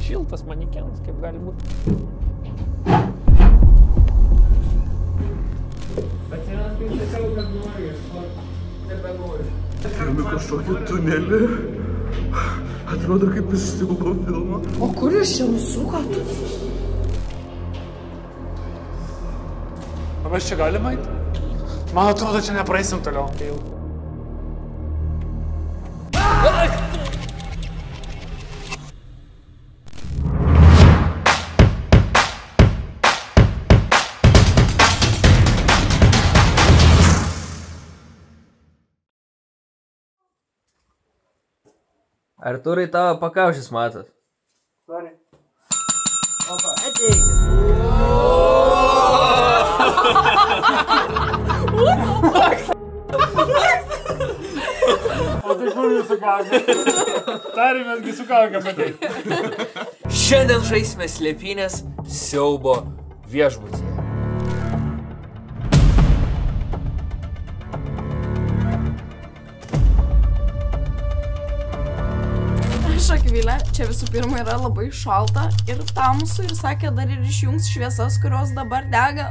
šiltas manekenas, kaip gali būti. Atsimenas, kai sakiau, kad nori, o nebenori. Turime kažkokį tunelį. Atrodo, kaip iš siaubo filmo. O kur jūs čia nusukot? O mes čia galime eiti? Man atrodo, čia nepraeisim toliau. Artūrai, tavo pakaušis matas. Sorry. Opa, ateik. O tai kur jūs su kauke? Tarėmėsgi su kauke pateikti. Šiandien žaisime slėpynės siaubo viešbutyje. Akvilė, čia visų pirma yra labai šalta ir tamsu ir sakė dar ir išjungs šviesas, kurios dabar dega.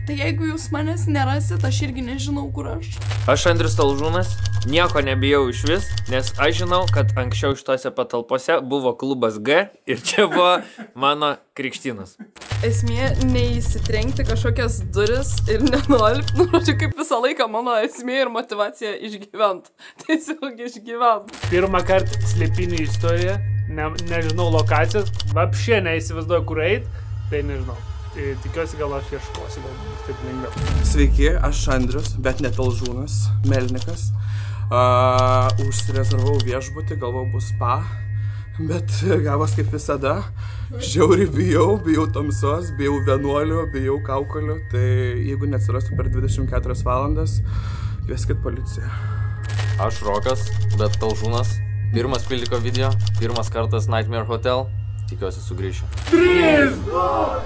Tai jeigu jūs manęs nerasit, aš irgi nežinau, kur aš. Aš Andrius Talžūnas, nieko nebijau iš vis, nes aš žinau, kad anksčiau šitose patalpose buvo klubas G ir čia buvo mano krikštynas. Esmė neįsitrenkti kažkokias duris ir nenolip, nu, kaip visą laiką mano esmė ir motivacija išgyvent. Tiesiog išgyvent. Pirmą kartą slėpinių istorija, nežinau lokacijos, vapšė neįsivaizduoju, kur eit, tai nežinau. Tikiuosi, gal aš ieškosiu, gal bus taip lengviau. Sveiki, aš Andrius, bet ne Talžūnas, Melnikas. Užsirezervau viešbutį, galvojau bus spa, bet gavos kaip visada. Žiauriai bijau tamsos, bijau vienuolių, bijau kaukolių, tai jeigu neatsirasiu per 24 valandas, kvieskit policiją. Aš Rokas, bet Talžūnas. Pirmas Pildiko video, pirmas kartas Nightmare Hotel. Tikiuosi sugrįšiu. 3, 2,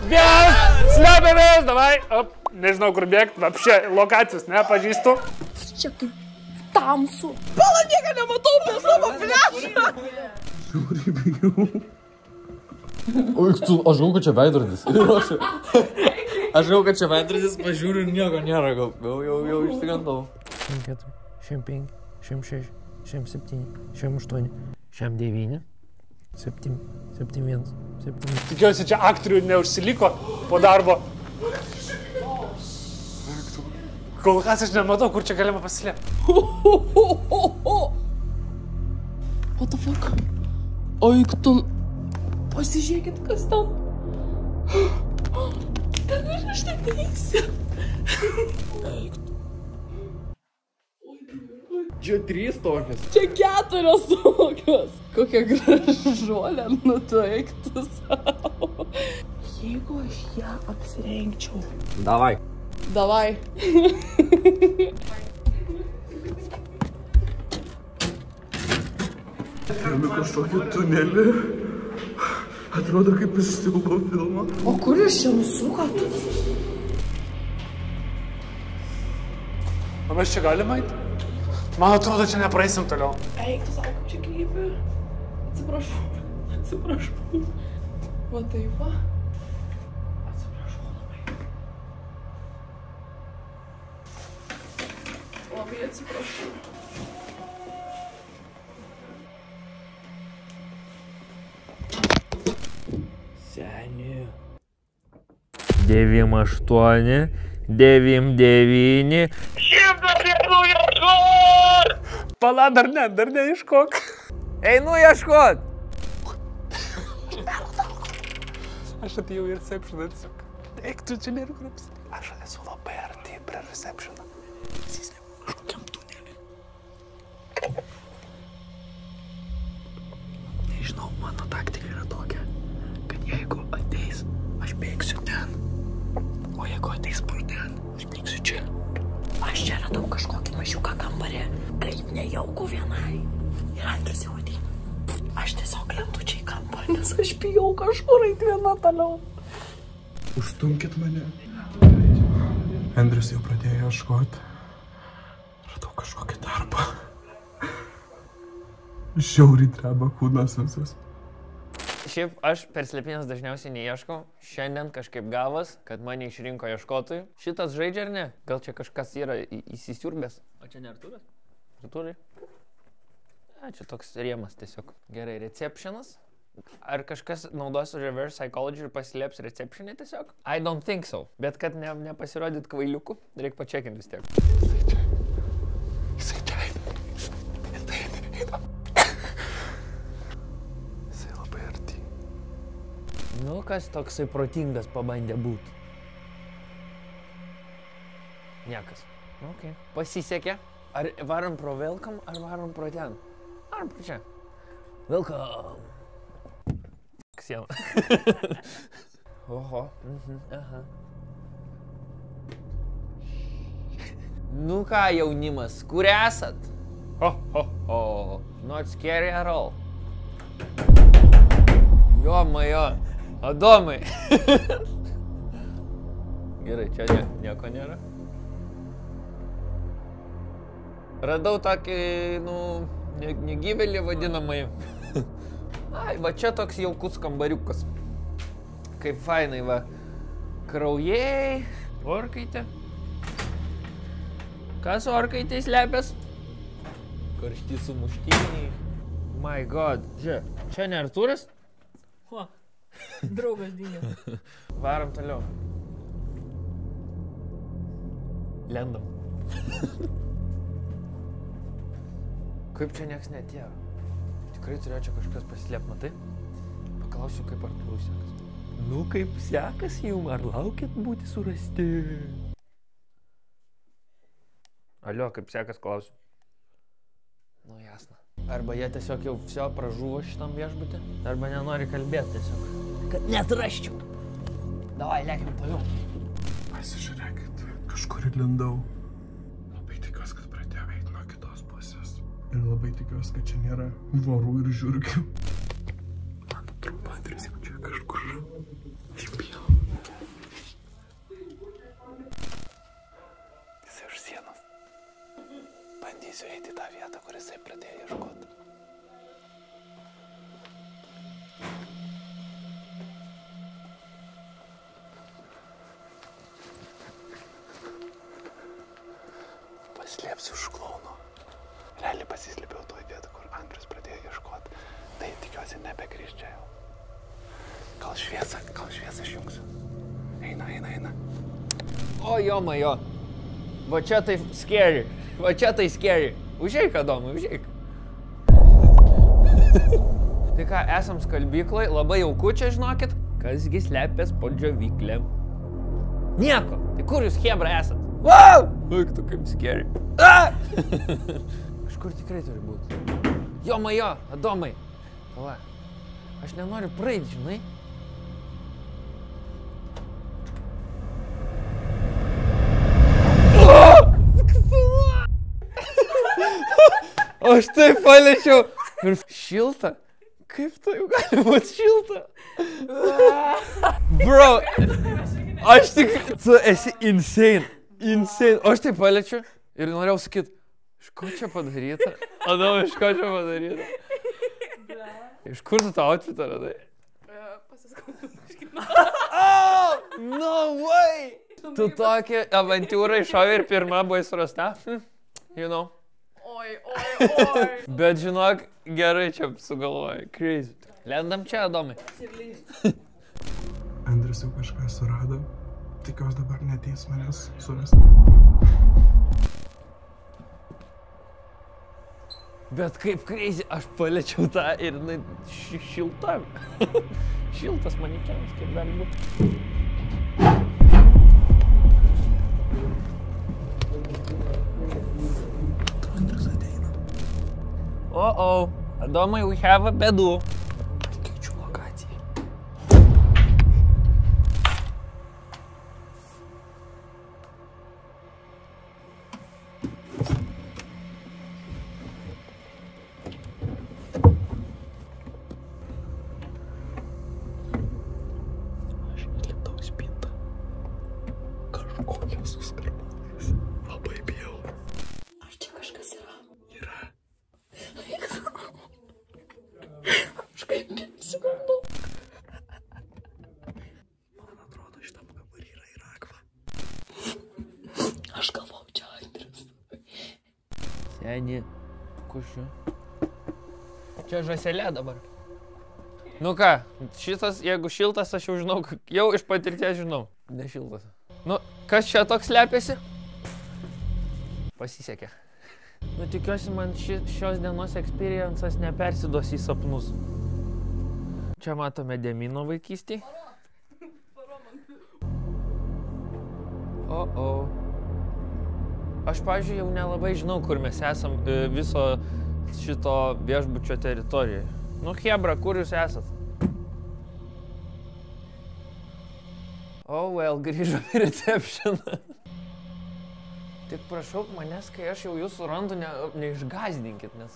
1, slepiamės, davai. Op, nežinau kur bėgti, apšė lokacijos nepažįstu. Čia kaip tamsu. Pala, nieko nematau prie savo flešą. Žiauriai bijau. O, aš žinau, kad čia veidrodis. Aš žinau, kad čia veidrodis, pažiūriu ir nieko nėra. Jau išsigandau. 4, 5, 6, 7, 8, 9, 7, 1, 7. Tikiuosi, čia aktorių neužsiliko po darbo. Kol kas aš nematau, kur čia galima pasislėpti. What the fuck? Oik tu... Pasižiūrėkit, kas ten. Ten aš neteisiu. Čia 3 tokios. Čia 4 tokios. Kokia gražuolė, nu tu eik tu savo. Jeigu aš ją apsirengčiau. Davai. Davai. Turime kažkokį tunelį. Atrodo, kaip iš siaubo filmo. O kur jūs čia nusukot? O mes čia galime eiti? Man atrodo, čia nepraeisim toliau. Eik tu savo, čia klypi. Atsiprašau. Va taip va. Atsiprašau labai. Labai atsiprašau. Seni. 9, 8, 9, 9. Pala, dar neieškok. Einu ieškot. Aš atėjau į receptioną tiesiog. Eik, tu čia nėra kur apsirengti. Aš esu labai arti prie receptioną. Pasislėpiau kažkokiam tunelį. Nežinau, mano taktika yra tokia, kad jeigu ateis, aš bėgsiu ten. O jeigu ateis pro ten, aš bėgsiu čia. Aš čia radau kažkokį mažiuką kambarį. Kaip nejauku vienai. Ir Andrius jau ateina. Aš tiesiog lendu čia į kampą, nes aš bijau kažkur eit viena toliau. Užstumkit mane. Andrius jau pradėjo ieškoti. Radau kažkokį darbą. Žiauriai dreba kūnas visas. Šiaip aš per slėpynės dažniausiai neieškau. Šiandien kažkaip gavas, kad mane išrinko ieškotojų. Šitas žaidžia ar ne? Gal čia kažkas yra įsisiurbęs? O čia ne Artūras? Artūrai? Čia toks rėmas tiesiog. Gerai, receptionas. Ar kažkas naudos reverse psychology ir paslėps receptionė tiesiog? I don't think so. Bet kad nepasirodyt kvailiukų, reikia pačekinti vis tiek. Jisai čia eina. Jisai labai arti. Nu, kas toksai protingas pabandė būti? Niekas. Ok. Pasisekė. Ar varom pro welcome, ar varom pro ten? Varom pro čia. Welcome. Siena. Oho. Aha. Nu ką, jaunimas, kur esat? Ho. Not scary at all. Jo, majo. Adomai. Gerai, čia nieko nėra. Radau tokį, negyvelį vadinamai. Ai, va čia toks jaukus kambariukas. Kaip fainai, va. Kraujai. Orkaitė. Kas orkaitė slepias? Karšti sumuštiniai. My god. Čia ne Artūras? O, draugas dingęs. Varom toliau. Lendam. Kaip čia nieks netėjo? Tikrai turėjo čia kažkas paslėp, matai? Paklausiu, kaip Artūrui sekas. Nu, kaip sekas jum, ar laukėt būti surasti? Alio, kaip sekas, klausiu. Nu, jasna. Arba jie tiesiog jau viso pražuvo šitam viešbutį, arba nenori kalbėti tiesiog. Kad neatrasčiau. Davai, lėkim toliau. Pasižiūrėkit, kažkur įlindau. Labai tikiuosi, kad pradėjo eiti nuo kitos pusės. Ir labai tikiuosi, kad čia nėra vorų ir žiurkių. Man atrodo, Andrius jau čia kažkur. Aš bijau. Jisai už sienos. Bandysiu eiti į tą vietą, kur jisai pradėjo ieškoti. Paslėpsiu už klauno. Realiai pasislėpiau toj vietą, kur Andrius pradėjo ieškoti. Tai tikiuosi nebegrįž čia jau. Gal šviesą išjungsiu. Eina. O, jo, majo. Va čia tai scary. Užeik, Adomai, užeik. Tai ką, esam skalbykloj, labai jauku čia, žinokit. Kasgi slepias po džiovyklėm? Nieko. Tai kur jūs, hebra, esat? Wow! Eik tu kaip scary. Kažkur tikrai turi būti. Jo, majo, Adomai. Pala. Aš nenoriu praeiti, žinai. Aš taip paliečiau. Ir šilta. Kaip tai jau gali būti šilta? Bro, aš tik... Tu esi insane. Aš taip paliečiau ir norėjau sakyti, iš ko čia padaryta? Adamai, iš ko čia padaryta? Iš kur tu tą outfitą radai? Pasiskaudu kažkaip. Oh, no way! Tu tokia avantūra iššovė ir pirma buvai surasta. You know. Oi. Bet žinok, gerai čia sugalvojai. Crazy. Lendam čia, Adomai. Andrius jau kažką surado. Tikiuosi dabar neateis manęs surasti. Bet kaip crazy, aš paliečiau tą ir šilta. Šiltas manikenas, kaip gali būti. Andrius ateina. Oh, Adomai, we have a bėdų. Keičiu lokaciją. Aš įlipau į spintą. Kažkokia suskarbalės. Labai bijau. Ar čia kažkas yra? Yra. Eni. Kušiu. Čia žaselė dabar. Nu ką, šitas, jeigu šiltas, aš jau žinau, jau iš patirties žinau. Nešiltas. Nu, kas čia toks slepiasi? Pasisekė. Nu, tikiuosi, man šios dienos experiences nepersiduos į sapnus. Čia matome Demino vaikystį. Aš, pavyzdžiui, jau nelabai žinau, kur mes esam viso šito viešbučio teritorijoje. Nu, Hebra, kur jūs esat? Grįžom į receptioną. Tik prašau manęs, kai aš jau jūs surandu, neišgąsdinkit, nes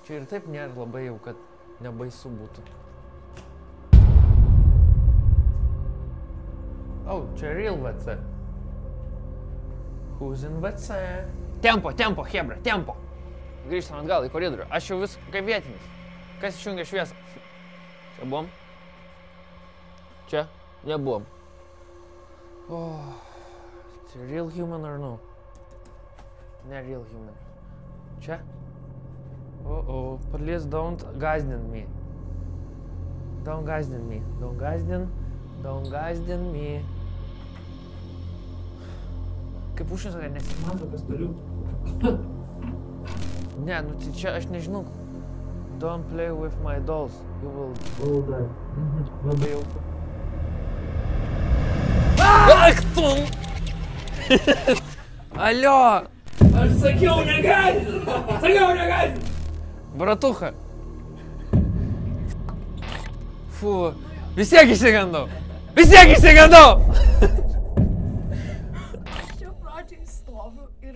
čia ir taip nėra labai jau, kad nebaisu būtų. Čia real WC. Who's in WC? Tempo, Hebra, tempo! Grįžtam atgal į koridorių. Aš jau vis kaip vietinis. Kas išjungia šviesą? Čia buvom? Čia? Nebuvom. Čia real human or no? Ne real human. Čia? Please don't gazdin me. Don't gazdin me. Don't gazdin me. Kaip užšęs, kad nesimato, kas toliau. Ne, nu tai čia aš nežinau. Don't play with my dolls. You will die. Labai jauku. Ach tu! Alio! Aš sakiau negazdin! Bratucha. Fu, vis tiek išsigandau!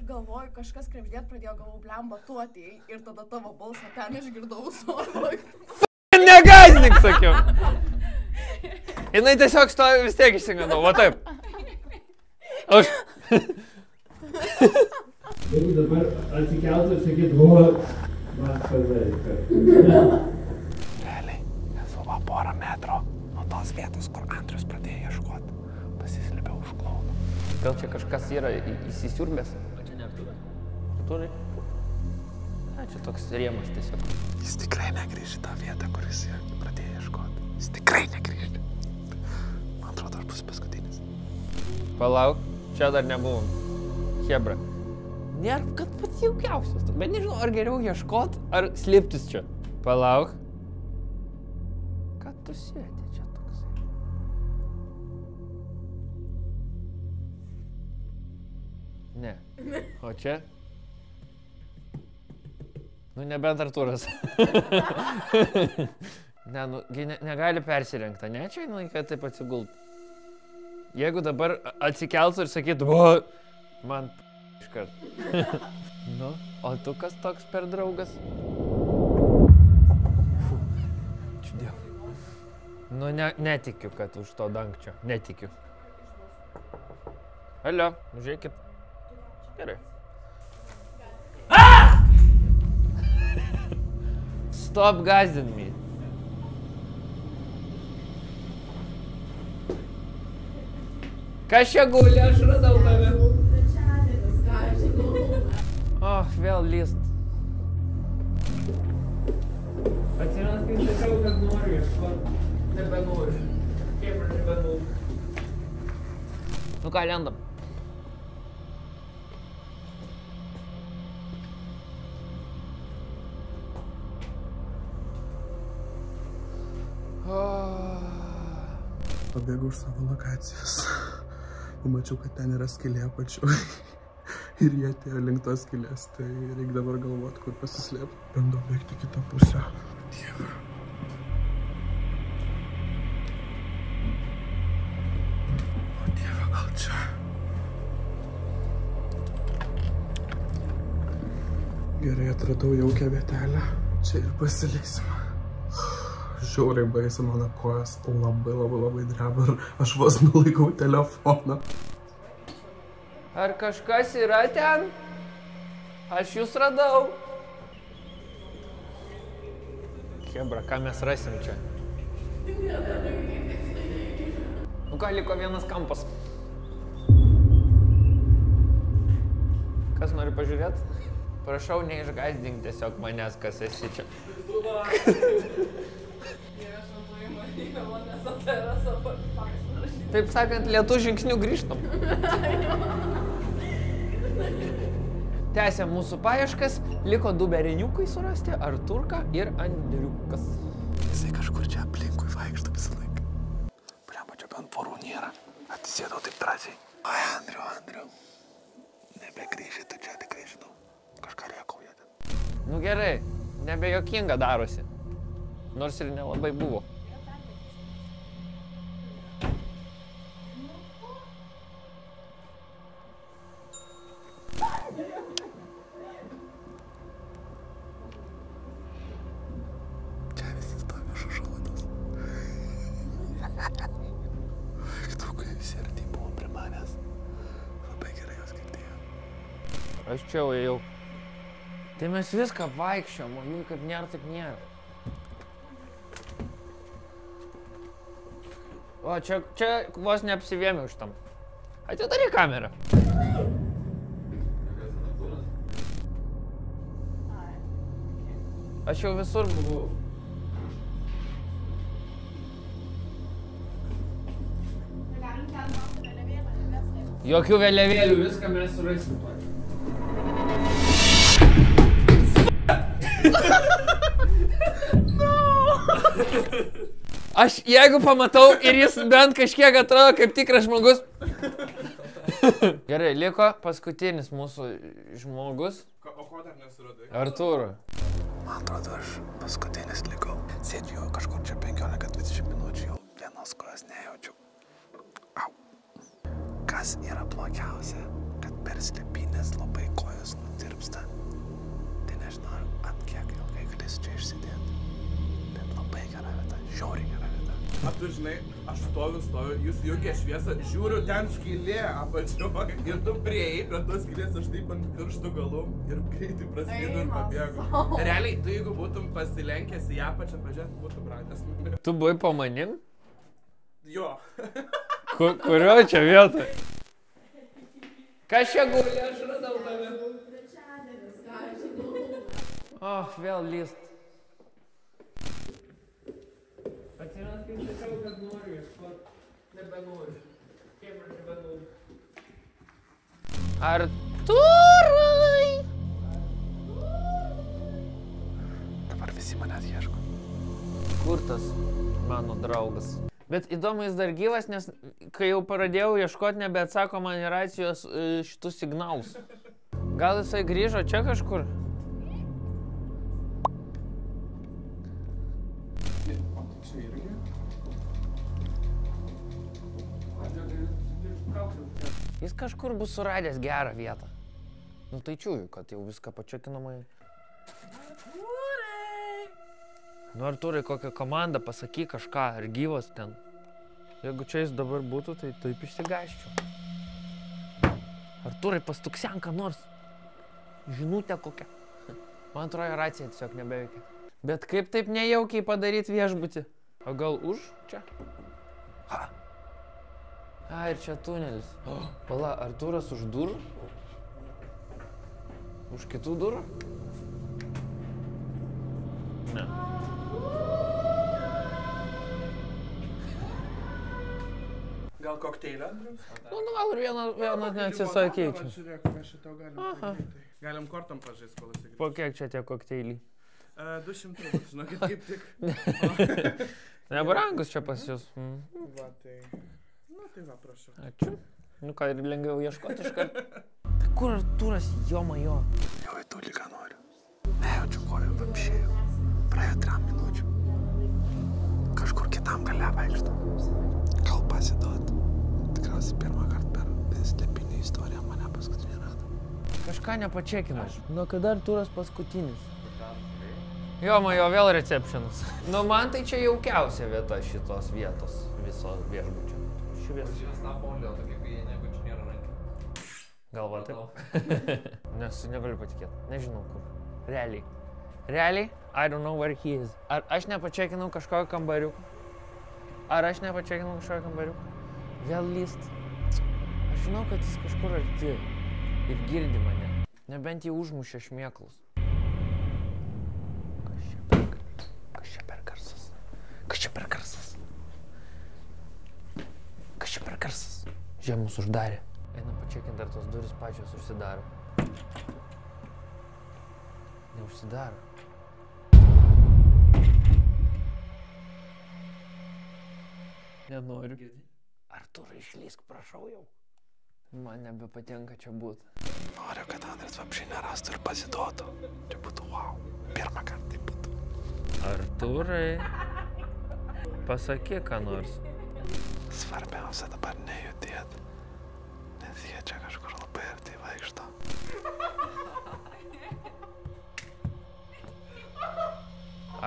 Galvoju, kažkas krebždėt pradėjo, galvoju, blemba, tu atėjai ir tada tavo balsą ten išgirdau savo. Negazdink, sakiau. Jinai tiesiog stovi, vis tiek išsigandau, va taip. Aš. Jeigu dabar atsikeltų ir sakytų, man padarė. Realiai, esu va porą metrų nuo tos vietos, kur Andrius pradėjo ieškoti. Pasislėpiau už klauno. Gal čia kažkas yra įsisiurbęs? Turi? Čia toks rėmas tiesiog. Jis tikrai negrįž į tą vietą, kur jis pradėjo ieškoti. Jis tikrai negrįž. Man atrodo, aš bus paskutinis. Palauk, čia dar nebuvom. Hebra. Nėra, kad pats jaukiausias. Bet nežinau, ar geriau ieškot, ar slėptis čia. Palauk. Ką tu sėdi čia toksai? Ne. O čia? Nu, nebent Artūras. Ne, nu, negali persirengti, ne? Čia, nu, kad taip atsigult. Jeigu dabar atsikeltų ir sakytų, man iškart. Nu, o tu kas toks per draugas? Ačiū Dievui. Nu, netikiu, kad už to dangčio. Netikiu. Alio, žiūrėkit. Gerai. Stop gazdin me. Kas čia guli, aš radau tave. Vėl lyst. Atsiras, kai sakiau, kad noriu ieškoti. Nebenoriu. Hebra, nebenoriu. Nu ką, lendam. Pabėgau iš savo lokacijos. Pamačiau, kad ten yra skylė apačioj. Ir jie atėjo link tos skylės. Tai reikia dabar galvoti, kur pasislėpti. Bandau bėgti kitą pusę. Dieve. O Dieve, gal čia? Gerai, atradau jaukią vietelę. Čia ir pasiliksim. Žiauriai baisi, mano kojas labai dreba ir aš vos nulaikau telefoną. Ar kažkas yra ten? Aš jūs radau. Hebra, ką mes rasim čia? Nu ką, liko vienas kampas. Kas nori pažiūrėti? Prašau, neišgazdink tiesiog manęs, kas esi čia. Taip sakant, lėtų žingsnių grįžtam. Tęsiam mūsų paieškas, liko 2 bereniukai surasti, Arturka ir Andriukas. Jisai kažkur čia aplinkui vaikšto visą laiką. Blemba, čia bent porų nėra. Atsisėdau taip drąsiai. Ai, Andriu. Nebegrįži, tu čia tikrai žinau. Kažką rėkauja ten. Nu gerai, nebejokinga darosi. Nors ir nelabai buvo. Čia visi stovi šušuotas. Kai visi arti buvo prie manęs. Labai gerai jos girdėjo. Aš čia ėjau. Tai mes viską vaikščiom, o jų kaip nėra, taip nėra. O čia vos neapsivėmiau iš tam. Atidaryk kamerą. Aš jau visur buvau. Jokių vėliavėlių, viską mes surasim. Aš jeigu pamatau ir jis bent kažkiek atrodo kaip tikras žmogus. Gerai, liko paskutinis mūsų žmogus. O ko dar nesuradai? Artūro. Man atrodo, aš paskutinis likau. Sėdžiu kažkur čia 15-20 minučių, jau vienos kojos nejaučiu. Au. Kas yra blogiausia, kad per slėpynės labai kojos nutirpsta. Tai nežinau, ant kiek ilgai galėsiu čia išsidėti. Bet labai gera vieta, žiauriai gera vieta. A tu žinai, aš stoviu, jūs jungia šviesą, žiūriu, ten skylė apačioje ir tu prieėjai prie tos skylės, aš taip ant pirštų galų ir greitai prasidėjau ir pabėgau. Realiai, tu jeigu būtum pasilenkęs į apačią, pažiūrėt, būtum radęs. Tu buvai po manim? Jo. Kurio čia vietoj? Kas čia guli, aš radau tave. O, vėl lyst. Atsiras, kai sakiau, kad noriu ieškot. Nebenoriu. Kėmra nebenoriu. Artūrai! Dabar visi manęs ieško. Kur tas mano draugas? Bet įdomu, jis dar gyvas, nes kai jau pradėjau ieškoti, nebeatsako man į racijos šitus signalus. Gal jisai grįžo čia kažkur? Jis kažkur bus suradęs gerą vietą. Nu tai čiūju, kad jau viską pačekinamai. Nu Artūrai, kokią komandą, pasakyk kažką, ar gyvas ten. Jeigu čia jis dabar būtų, tai taip išsigaščiau. Artūrai, pastuksen ką nors. Žinutę kokią. Man atrodo, racija tiesiog nebeveikia. Bet kaip taip nejaukiai padaryti viešbutį? O gal už čia? Ha! A, ir čia tunelis. Pala, Artūras už durų? Už kitų durų? Ne. Gal kokteilį, Andrius? Nu, gal ir vieną neatsisakyčiau. Žiūrėk, mes šitą galim padaryti. Galim kortom pažaisti, kol jis grįžta. Po kiek čia tie kokteiliai? 200, žinokit, kaip tik. Nebrangus čia pas jūs. Va, tai... Nu, tai va, prašau. Ačiū. Nu ką, ir lengviau ieškoti iškart. Tai kur Artūras, jo? Jau į tų lygą noriu. Nejaučiu kojų, apšėjau. Praėjo 3 minučių. Kažkur kitam gale vaikšto. Gal pasiduot. Tikriausiai pirmą kartą per slėpinį istoriją mane paskutinį rado. Kažką nepačekinau. Nu, kada Artūras paskutinis? Jo, vėl receptionas. Nu, man tai čia jaukiausia vieta šitos vietos, viso viešbučio. Jūs tą fondą tokia, kai jie negu čia nėra rankė. Galva taip. Nes negaliu patikėti. Nežinau kur. Realiai, I don't know where he is. Ar aš nepačekinau kažkokio kambariuko? Vėl lyst. Aš žinau, kad jis kažkur arti ir girdi mane. Nebent jį užmušė šmėklus. Kas čia per garsas? Kas čia per garsas? Kas čia per garsas? Žiūrėk, mus uždarė. Einam pačiakinti, ar tos duris pačios užsidaro. Neužsidaro. Nenoriu. Artūrai, išlysk, prašau jau. Man nebepatinka čia būti. Noriu, kad Andrius vapšiai nerastų ir pasiduotų. Čia būtų wow. Pirmą kartą tai būtų. Artūrai, pasakyk ką nors. Svarbiausia dabar nejudėt. Nes jie čia kažkur labai arti vaikšto.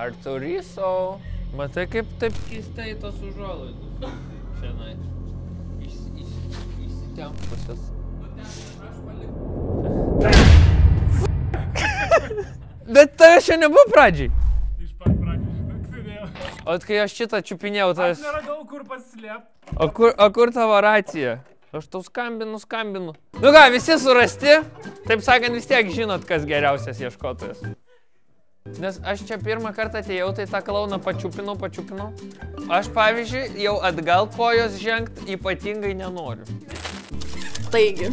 Artūriso, matai kaip taip keistai tos užuolaidos. Šiandien. Įsitempusios. Bet tavęs čia nebuvo pradžiai. Iš pat pradžiai, žinok, sėdėjau. O kai aš šitą čiupinėjau, tas... Aš neradau, kur pasislėpt. O kur tavo racija? Aš tau skambinu. Nu ką, visi surasti? Taip sakant, vis tiek žinot, kas geriausias ieškotojas. Nes aš čia pirmą kartą atėjau, tai tą klouną pačiupinau. Aš, pavyzdžiui, jau atgal kojos žengt ypatingai nenoriu. Taigi,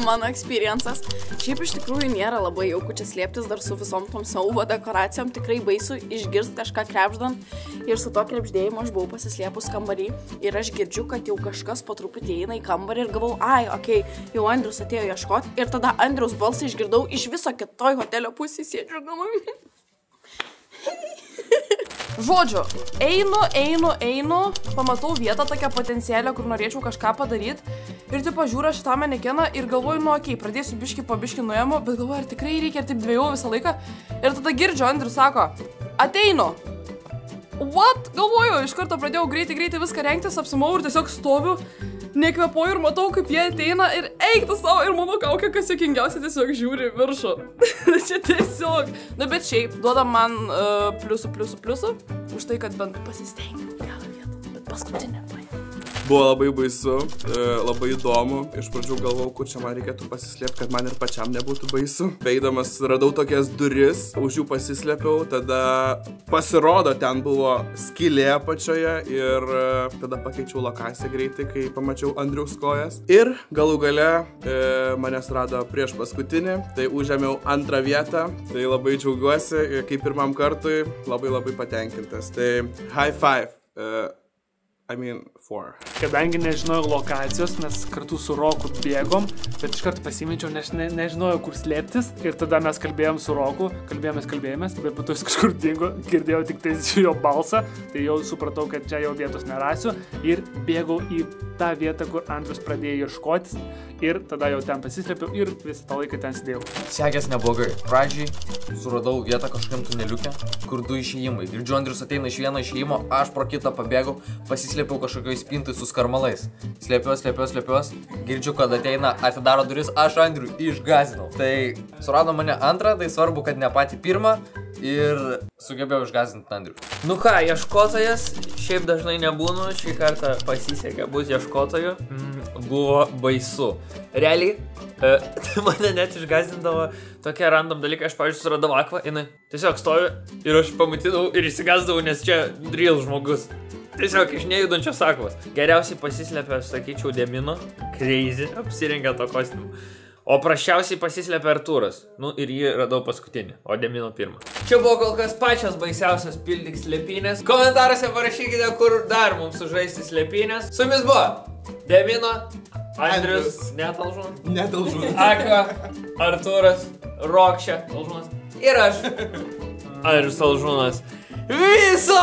mano experiences. Šiaip iš tikrųjų nėra labai jauku čia slėptis dar su visom tom siaubo dekoracijom. Tikrai baisu išgirst kažką krepždant. Ir su to krepždėjimu aš buvau pasislėpus kambarį. Ir aš girdžiu, kad jau kažkas po truputį eina į kambarį ir galvau, okei, jau Andrius atėjo ieškot. Ir tada Andriaus balsą išgirdau iš viso kitoj hotelio pusės sėdžiu galvoju. Žodžiu, einu, pamatau vietą tokią potencialią, kur norėčiau kažką padaryti. Ir tipo žiūriu šitą manekeną ir galvoju, okei, pradėsiu biškį po biškį nuėmu, bet galvoju, ar tikrai reikia ir taip dviejų visą laiką. Ir tada girdžiu, Andrius sako, ateinu. What? Galvoju, iš karto pradėjau greitai viską rengtis, apsimau ir tiesiog stoviu, nekvepuoju ir matau, kaip jie ateina ir eiktų savo ir mano kaukė, kas juokingiausia, tiesiog žiūri viršų. Čia tiesiog. Na, bet šiaip, duoda man pliusų, už tai, kad bent pasistengiau gerą vietą, bet paskutinę. Buvo labai baisu, labai įdomu. Iš pradžių galvau, kur čia man reikėtų pasislėpti, kad man ir pačiam nebūtų baisu. Beidamas radau tokias duris, už jų pasislėpiau, tada pasirodo, ten buvo skylė apačioje ir tada pakeičiau lokaciją greitai, kai pamačiau Andriaus kojas. Ir galų gale manęs rado prieš paskutinį, tai užėmiau antrą vietą, tai labai džiaugiuosi, kaip pirmam kartui labai patenkintas. Tai high five. 4. Kadangi nežinojau lokacijos, mes kartu su Roku bėgom, bet iš karto pasimečiau, nes nežinojau, kur slėptis. Ir tada mes kalbėjom su Roku, kalbėjomės, bet po to jis kažkur dingo, girdėjau tik tai jo balsą, tai jau supratau, kad čia jau vietos nerasiu. Ir bėgau į tą vietą, kur Andrius pradėjo ieškotis. Ir tada jau ten pasislėpiau ir visą tą laiką ten sėdėjau. Sekės neblogai. Pradžiai suradau vietą kažkokiam tuneliuke, kur 2 išėjimai. Girdžiu, Andrius ateina iš vieno išėjimo, aš pro kitą pabėgau, pasislėpiau kažkokioj spintai su skarmalais. Slėpiuos. Girdžiu, kad ateina, atidaro duris, aš Andrių išgazinau. Tai surado mane antrą, tai svarbu, kad ne patį pirmą ir sugebėjau išgazinti Andrių. Nu ką, ieškotojas, šiaip dažnai nebūnu, šį kartą pasisekė būti ieškotoju. Buvo baisu. Realiai, tai mane net išgąsdindavo tokie random dalykai. Aš, pavyzdžiui, suradau akvą, jinai tiesiog stoju ir aš pamatydavau ir įsigasdavau, nes čia real žmogus. Tiesiog iš nejudančios akvos. Geriausiai pasislėpė, sakyčiau, Demino. Crazy, apsirengė to kostiumą. O prasčiausiai pasislėpė Artūras. Nu ir jį radau paskutinį, o Demino pirmą. Čia buvo kol kas pačios baisiausios pildyk slėpynės. Komentaruose parašykite, kur dar mums sužaisti slėpynės. Su jumis buvo Demino, Andrius, Netalžūnas, Akva, Artūras, Rokšė, Talžūnas ir aš, Andrius Talžūnas. Viso!